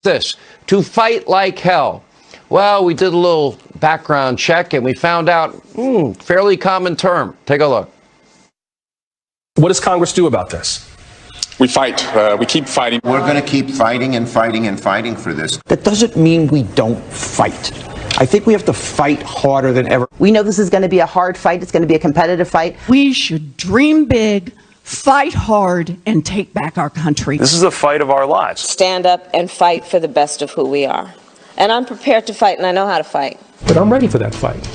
This, to fight like hell. Well, we did a little background check and we found out, fairly common term. Take a look. What does Congress do about this? We fight. We keep fighting. We're going to keep fighting and fighting and fighting for this. That doesn't mean we don't fight. I think we have to fight harder than ever. We know this is going to be a hard fight. It's going to be a competitive fight. We should dream big, fight hard, and take back our country. This is a fight of our lives. Stand up and fight for the best of who we are. And I'm prepared to fight, and I know how to fight. But I'm ready for that fight.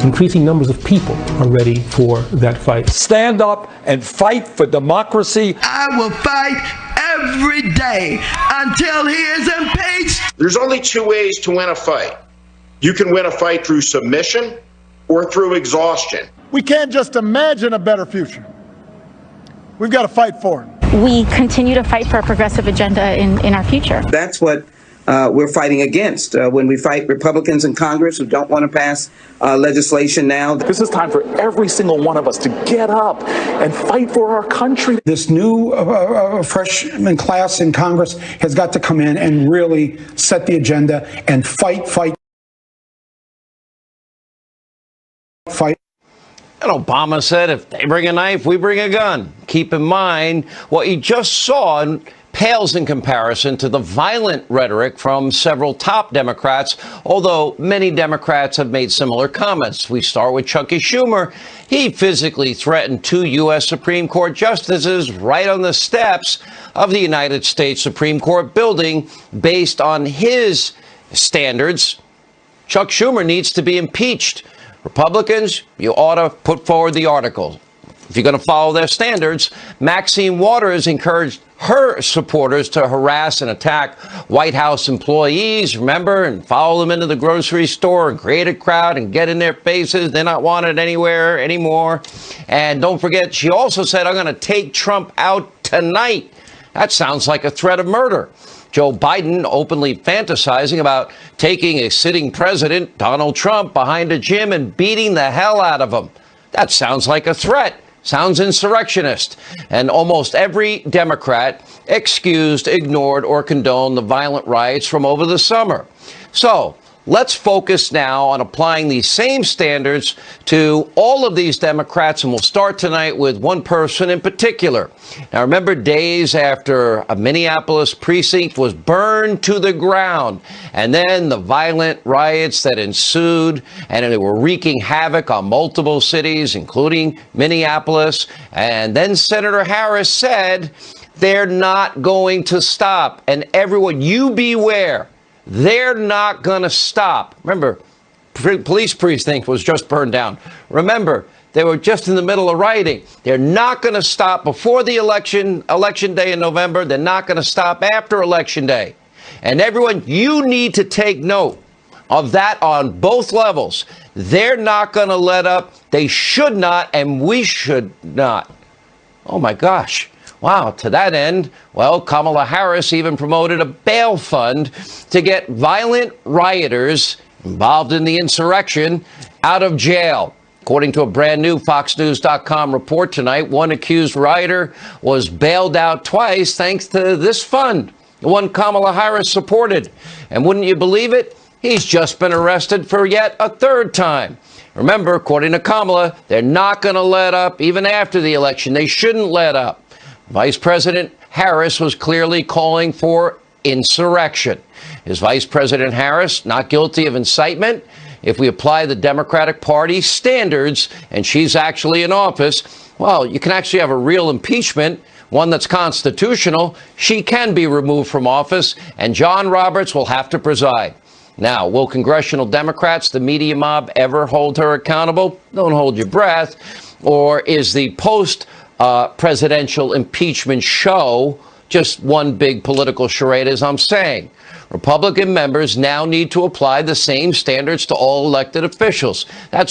Increasing numbers of people are ready for that fight. Stand up and fight for democracy. I will fight every day until he is impeached. There's only two ways to win a fight. You can win a fight through submission or through exhaustion. We can't just imagine a better future. We've got to fight for it. We continue to fight for a progressive agenda in our future. That's what we're fighting against when we fight Republicans in Congress who don't want to pass legislation now. This is time for every single one of us to get up and fight for our country. This new freshman class in Congress has got to come in and really set the agenda and fight. And Obama said, if they bring a knife, we bring a gun. Keep in mind, what you just saw pales in comparison to the violent rhetoric from several top Democrats, although many Democrats have made similar comments. We start with Chucky Schumer. He physically threatened two U.S. Supreme Court justices right on the steps of the United States Supreme Court building based on his standards. Chuck Schumer needs to be impeached. Republicans, you ought to put forward the articles. If you're going to follow their standards, Maxine Waters encouraged her supporters to harass and attack White House employees, remember, and follow them into the grocery store and create a crowd and get in their faces. They're not wanted anywhere anymore. And don't forget, she also said, I'm going to take Trump out tonight. That sounds like a threat of murder. Joe Biden openly fantasizing about taking a sitting president, Donald Trump, behind a gym and beating the hell out of him. That sounds like a threat. Sounds insurrectionist. And almost every Democrat excused, ignored, or condoned the violent riots from over the summer. So let's focus now on applying these same standards to all of these Democrats, and we'll start tonight with one person in particular. Now, remember days after a Minneapolis precinct was burned to the ground, and then the violent riots that ensued, and they were wreaking havoc on multiple cities, including Minneapolis. And then Senator Harris said, they're not going to stop. And everyone, you beware. They're not going to stop. Remember, police precinct was just burned down. Remember, they were just in the middle of rioting. They're not going to stop before the election day in November. They're not going to stop after Election Day. And everyone, you need to take note of that on both levels. They're not going to let up. They should not, and we should not. Oh, my gosh. Wow, to that end, well, Kamala Harris even promoted a bail fund to get violent rioters involved in the insurrection out of jail. According to a brand new FoxNews.com report tonight, one accused rioter was bailed out twice thanks to this fund, the one Kamala Harris supported. And wouldn't you believe it? He's just been arrested for yet a third time. Remember, according to Kamala, they're not going to let up even after the election. They shouldn't let up. Vice President Harris was clearly calling for insurrection. Is Vice President Harris not guilty of incitement? If we apply the Democratic Party standards and she's actually in office, well, you can actually have a real impeachment, one that's constitutional. She can be removed from office, and John Roberts will have to preside. Now, will congressional Democrats, the media mob, ever hold her accountable? Don't hold your breath. Or is the post-presidential impeachment show just one big political charade, as I'm saying? Republican members now need to apply the same standards to all elected officials. That's